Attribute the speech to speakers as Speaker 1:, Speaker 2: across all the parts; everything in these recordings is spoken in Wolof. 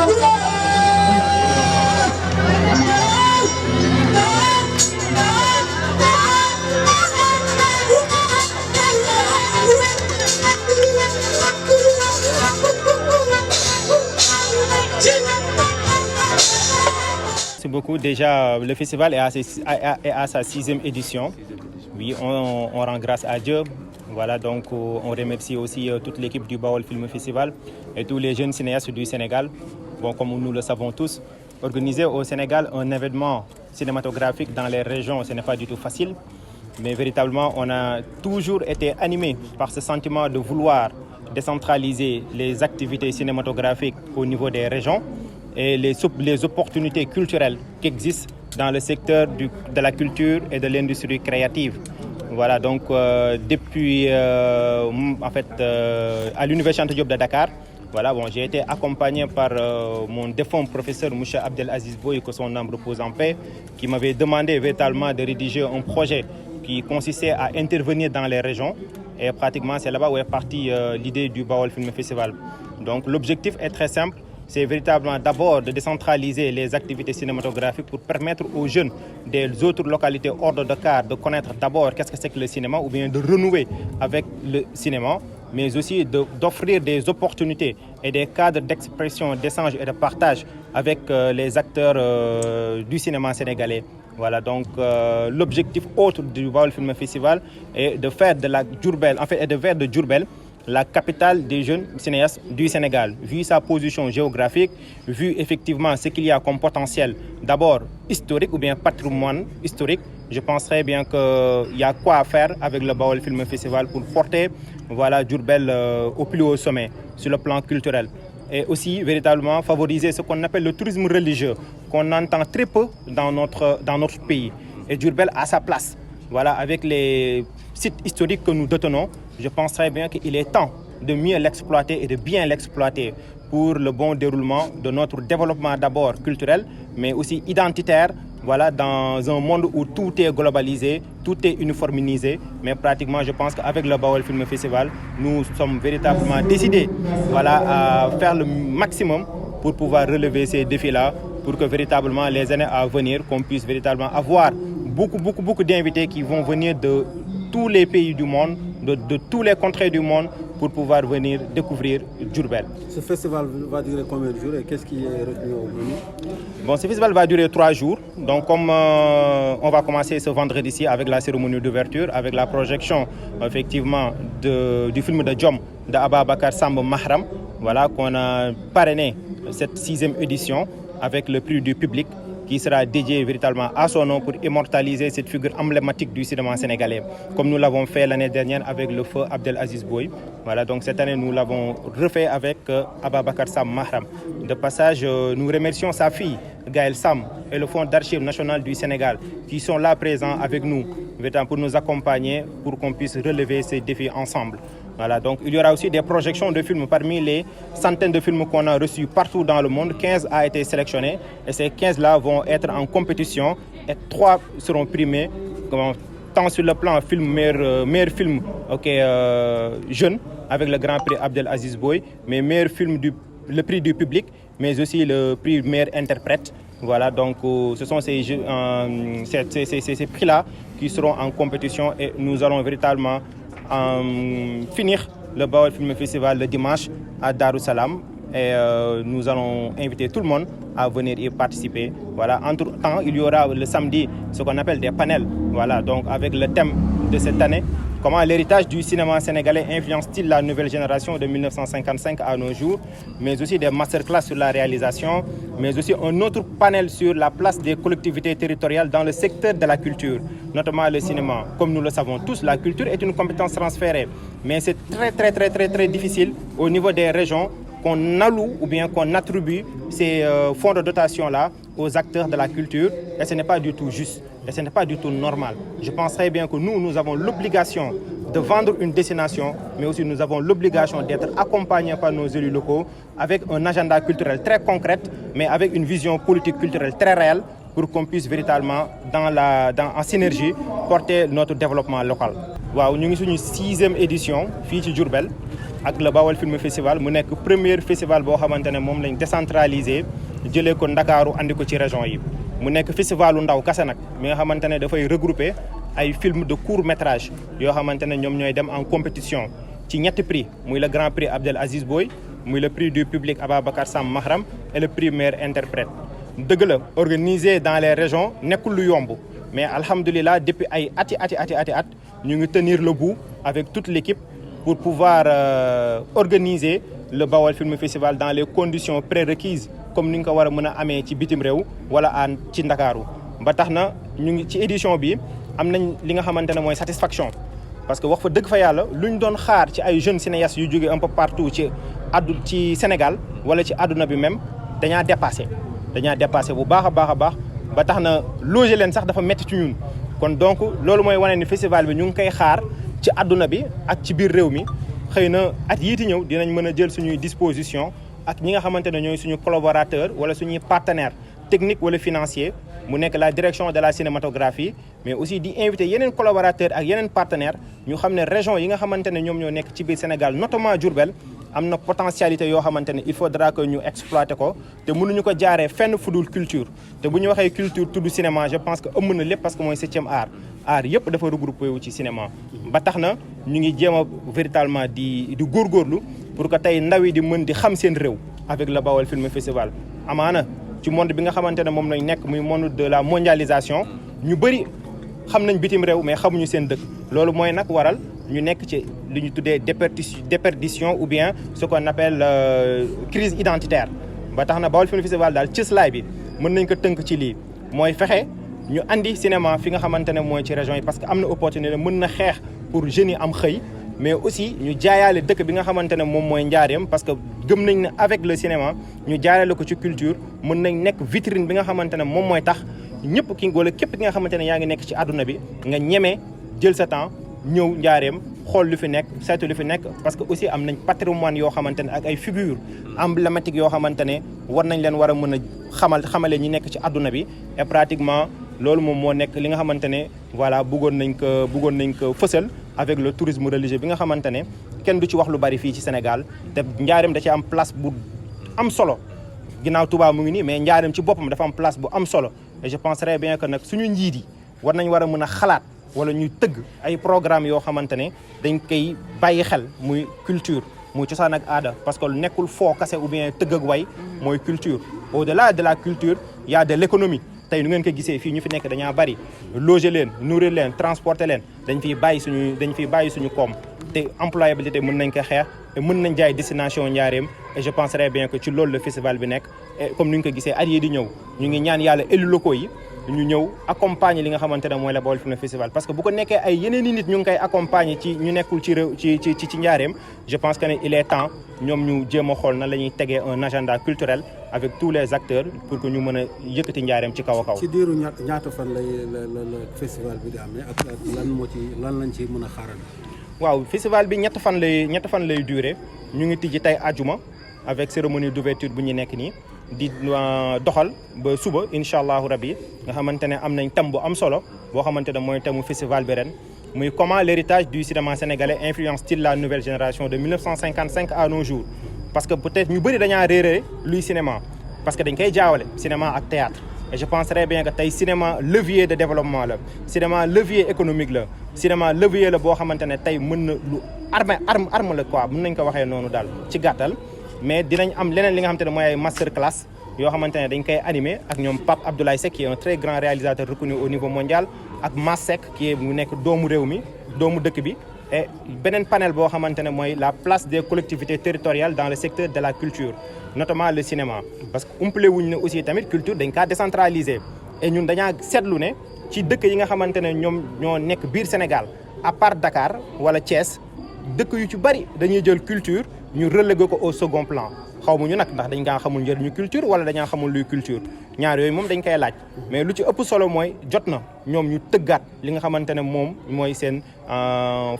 Speaker 1: Merci beaucoup. Déjà, le festival est à sa 6e édition. Oui, on rend grâce à Dieu. Voilà, donc on remercie aussi toute l'équipe du Baol Film Festival et tous les jeunes cinéastes du Sénégal. Bon, comme nous le savons tous, organiser au Sénégal un événement cinématographique dans les régions, ce n'est pas du tout facile. Mais véritablement, on a toujours été animé par ce sentiment de vouloir décentraliser les activités cinématographiques au niveau des régions et les opportunités culturelles qui existent dans le secteur de la culture et de l'industrie créative. Voilà, donc depuis à l'Université Cheikh Anta Diop de Dakar, voilà, bon, j'ai été accompagné par mon défunt professeur Moucha Abdelaziz Boye, que son âme repose en paix, qui m'avait demandé véritablement de rédiger un projet qui consistait à intervenir dans les régions. Et pratiquement, c'est là-bas où est partie l'idée du Baol Film Festival. Donc l'objectif est très simple. C'est véritablement d'abord de décentraliser les activités cinématographiques pour permettre aux jeunes des autres localités hors de Dakar de connaître d'abord qu'est-ce que c'est que le cinéma ou bien de renouer avec le cinéma, mais aussi d'offrir des opportunités et des cadres d'expression, d'échange et de partage avec les acteurs du cinéma sénégalais. Voilà, donc l'objectif autre du Baol Film Festival est de faire de Diourbel la capitale des jeunes cinéastes du Sénégal. Vu sa position géographique, vu effectivement ce qu'il y a comme potentiel, d'abord historique ou bien patrimoine historique, je penserais bien qu'il y a quoi faire avec le Baol Film Festival pour porter Diourbel au plus haut sommet sur le plan culturel. Et aussi véritablement favoriser ce qu'on appelle le tourisme religieux, qu'on entend très peu dans notre pays. Et Diourbel a sa place. Voilà, avec les sites historiques que nous détenons, je penserais bien qu'il est temps de mieux l'exploiter et de bien l'exploiter pour le bon déroulement de notre développement d'abord culturel, mais aussi identitaire, voilà, dans un monde où tout est globalisé, tout est uniformisé. Mais pratiquement, je pense qu'avec le Baol Film Festival, nous sommes véritablement décidés, voilà, à faire le maximum pour pouvoir relever ces défis-là, pour que véritablement les années à venir, qu'on puisse véritablement avoir beaucoup d'invités qui vont venir de tous les pays du monde, de tous les contrées du monde, pour pouvoir venir découvrir Diourbel.
Speaker 2: Ce festival va durer combien de jours et qu'est-ce qui est retenu au menu?
Speaker 1: Bon, ce festival va durer 3 jours. Donc, comme on va commencer ce vendredi-ci avec la cérémonie d'ouverture, avec la projection effectivement du film de Djom de Ababakar Samb Mahram, voilà, qu'on a parrainé cette 6e édition avec le prix du public, qui sera dédié véritablement à son nom pour immortaliser cette figure emblématique du cinéma sénégalais, comme nous l'avons fait l'année dernière avec le feu Abdelaziz Boye. Voilà, donc cette année, nous l'avons refait avec Ababakar Samb Mahram. De passage, nous remercions sa fille, Gaël Sam, et le Fonds d'archives national du Sénégal, qui sont là présents avec nous, pour nous accompagner, pour qu'on puisse relever ces défis ensemble. Voilà, donc il y aura aussi des projections de films. Parmi les centaines de films qu'on a reçus partout dans le monde, 15 a été sélectionnés et ces 15-là vont être en compétition et 3 seront primés, tant sur le plan film, meilleur film jeune avec le grand prix Abdelaziz Boye, mais meilleur film le prix du public, mais aussi le prix meilleur interprète. Voilà, donc ce sont ces prix-là qui seront en compétition et nous allons véritablement finir le Baol Film Festival le dimanche à Darussalam et nous allons inviter tout le monde à venir y participer. Voilà, entre-temps, il y aura le samedi ce qu'on appelle des panels. Voilà, donc avec le thème de cette année, comment l'héritage du cinéma sénégalais influence-t-il la nouvelle génération de 1955 à nos jours, mais aussi des masterclass sur la réalisation, mais aussi un autre panel sur la place des collectivités territoriales dans le secteur de la culture, notamment le cinéma. Comme nous le savons tous, la culture est une compétence transférée, mais c'est très difficile au niveau des régions qu'on alloue ou bien qu'on attribue ces fonds de dotation-là aux acteurs de la culture, et ce n'est pas du tout juste, et ce n'est pas du tout normal. Je penserais bien que nous avons l'obligation de vendre une destination, mais aussi nous avons l'obligation d'être accompagnés par nos élus locaux avec un agenda culturel très concret, mais avec une vision politique culturelle très réelle pour qu'on puisse véritablement, en synergie, porter notre développement local. Waaw, ñu ngi suñu 6e édition fii ci Diourbel ak le Bawol Film Festival mu nekk premier festival boo xamante ne moom lañ décentralisé jëlee ko Ndakaaru andi ko ci région yi mu nekk festivalu ndaw kase nag mi nga xamante ne dafay regrouper ay film de court métrage yoo xamante ne ñoom ñooy dem en compétition ci ñetti prix muy le grand prix Abdel Aziz Boy muy le prix du public Ababacar Sam Mahram et le prix meilleur interprète dëgg la organisé dans les régions nekkul lu yomb mais alhamdulilah depuis ay at ñu ngi tenir le bout avec toute l'équipe pour pouvoir organiser le Bawol Film Festival dans les conditions prérequises comme ni nga ko war a mën a amee ci bitim réew wala ci Ndakaaru ba tax na ñu ngi ci édition bi am nañ li nga xamante ne mooy satisfaction parce que wax fa dëgg fa yàlla lu ñu doon xaar ci ay jeunes cinéastes yu jógee un peu partout ci Sénégal wala ci àdduna bi même dañaa dépassé bu baax a baax ba tax na loger leen sax dafa métti ci ñun kon donc loolu mooy wane ni festival bi ñu ngi koy xaar ci àdduna bi ak ci biir réew mi xëy na at yii di ñëw dinañ mën a jël suñuy disposition ak ñi nga xamante ne ñooy suñu collaborateur wala suñuy partenaire technique wala financier mu nekk la direction de la cinématographie mais aussi di inviter yeneen collaborateurs ak yeneen partenaires ñu xam ne région yi nga xamante ne ñoom ñoo nekk ci biir Sénégal notamment Diourbel am na potentialité yoo xamante ne il faudra que ñu exploiter ko te mënuñu ko jaaree fenn fudul culture te bu ñu waxee culture tudd cinéma je pense que ëmb na lépp parce que mooy 7e art yëpp dafa regroupé wu ci cinéma ba tax na ñu ngi jéem a véritablement di góorgóorlu pour que tey ndaw yi di mën di xam seen réew avec le Bawol Film Festival amaana ci monde bi nga xamante ne moom lañ nekk muy monde de la mondialisation ñu bëri xam nañ bitim réew mais xamuñu seen dëkk loolu mooy nag waral ñu nekk ci li ñu tuddee déperdition ou bien ce qu'on appelle crise identitaire ba tax na Bawol Film Festival daal cëslaay bi mën nañ ko tënk ci lii mooy fexe ñu andi cinéma fi nga xamante ne mooy ci région yi parce que am na opportunité mën na xeex pour jeunes yi am xëy mais aussi ñu jaayaale dëkk bi nga xamante ne moom mooy njaareem parce que gëm nañ ne avec le cinéma ñu jaayaale ko ci culture mën nañ nekk vitrine bi nga xamante ne moom mooy tax ñëpp ki wala képp ki nga xamante ne yaa ngi nekk ci àdduna bi nga ñemee jël sa temps ñëw njaareem xool lu fi nekk saytu lu fi nekk parce que aussi am nañ patrimoine yoo xamante ne ak ay figures emblématiques yoo xamante ne war nañ leen war a mën a xamale ñi nekk ci àdduna bi et pratiquement loolu moom moo nekk li nga xamante ne voilà bëggoon nañ ko fësal avec le tourisme religieux bi nga xamante ne kenn du ci wax lu bari fii ci Sénégal te njaareem da ci am place bu am solo ginnaaw Touba mu ngi nii mais njaareem ci boppam dafa am place bu am solo et je penserais bien que nag suñu njiit yi war nañ war a mën a xalaat wala ñuy tëgg ay programme yoo xamante ne dañ koy bàyyi xel muy culture muy cosaan ak aada parce que nekkul foo kase ou bien tëgg ak way mooy culture au-delà de la culture il y a de l'économie tey nu ngeen ko gisee fii ñu fi nekk dañaa bari loger leen nourrir leen transporter leen dañ fiy bàyyi suñu koom te employabilité mën nañ ko xeex te mën nañ jaay destination Njaaréem et je penserais bien que ci loolu le festival bi nekk et comme ni ñu ko gisee at yii di ñëw ñu ngi ñaan yàlla élus locaux yi ñu ñëw accompagner li nga xamante ne mooy la Bawol Film Festival parce que bu ko nekkee ay yeneen i nit ñu ngi koy accompagner ci ñu nekkul ci réew ci Njaaréem je pense que ne il est temps ñoom ñu jéem a xool na la ñuy tegee un agenda culturel avec tous les acteurs pour que ñu mën a yëkkati Njaaréem ci kaw a kaw.
Speaker 2: ci diiru ñaata fan la festival bi di amee ak lan lañ ci mën a xaaral.
Speaker 1: waaw festival bi ñett fan lay durer ñu ngi tijji tey àjjuma avec cérémonie d'ouverture bu ñu nekk nii di doxal ba suba incha allahu rabbi nga xamante ne am nañ thème bu am solo boo xamante ne mooy thème festival bi ren muy comment l'héritage du cinéma sénégalais influence-t-il la nouvelle génération de 1955 à nos jours parce que peut-être ñu bëri dañaa réeré luy cinéma parce que dañ koy jaawale cinéma ak théâtre et je penserais bien que tey cinéma levier de développement la cinéma levier économique la cinéma levier la boo xamante ne tey mën na lu arme la quoi mën nañ ko waxee noonu daal ci gàttal mais dinañ am leneen li nga xamante ne mooy ay master class yoo xamante ne dañ koy animé ak ñoom Pape Abdoulaye Seck qui est un très grand réalisateur reconnu au niveau mondial ak Mass Seck qui est mu nekk doomu réew mi doomu dëkk bi et beneen panel boo xamante ne mooy la place des collectivités territoriales dans le secteur de la culture notamment le cinéma parce que umpale wuñ ne aussi tamit culture dañ kaa décentraliser et ñun dañaa seetlu ne ci dëkk yi nga xamante ne ñoom ñoo nekk biir Sénégal à part Dakar wala Thiès dëkk yu ci bari dañuy jël culture ñu relégué ko au second plan xaw ma ñu nag ndax dañ kaa xamul njëriñu culture wala dañaa xamul luy culture ñaar yooyu moom dañ koy laaj mais lu ci ëpp solo mooy jot na ñoom ñu tëggaat li nga xamante ne moom mooy seen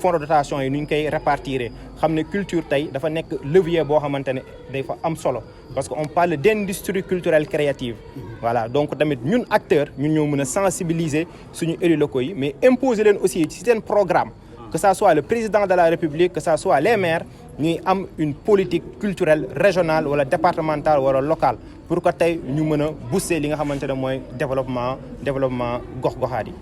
Speaker 1: fonds de dotation yi nu ñu koy répartir xam ne culture tey dafa nekk levier boo xamante ne dafa am solo parce que on parle d'industrie culturelle créative voilà donc tamit ñun acteurs ñun ñoo mën a sensibiliser suñu élus locaux yi mais imposer leen aussi ci seen programme que ça soit le président de la République que ça soit les maires ñuy am une politique culturelle régionale wala départementale wala locale pour que tey ñu mën a booster li nga xamante ne mooy développement gox-goxaat yi.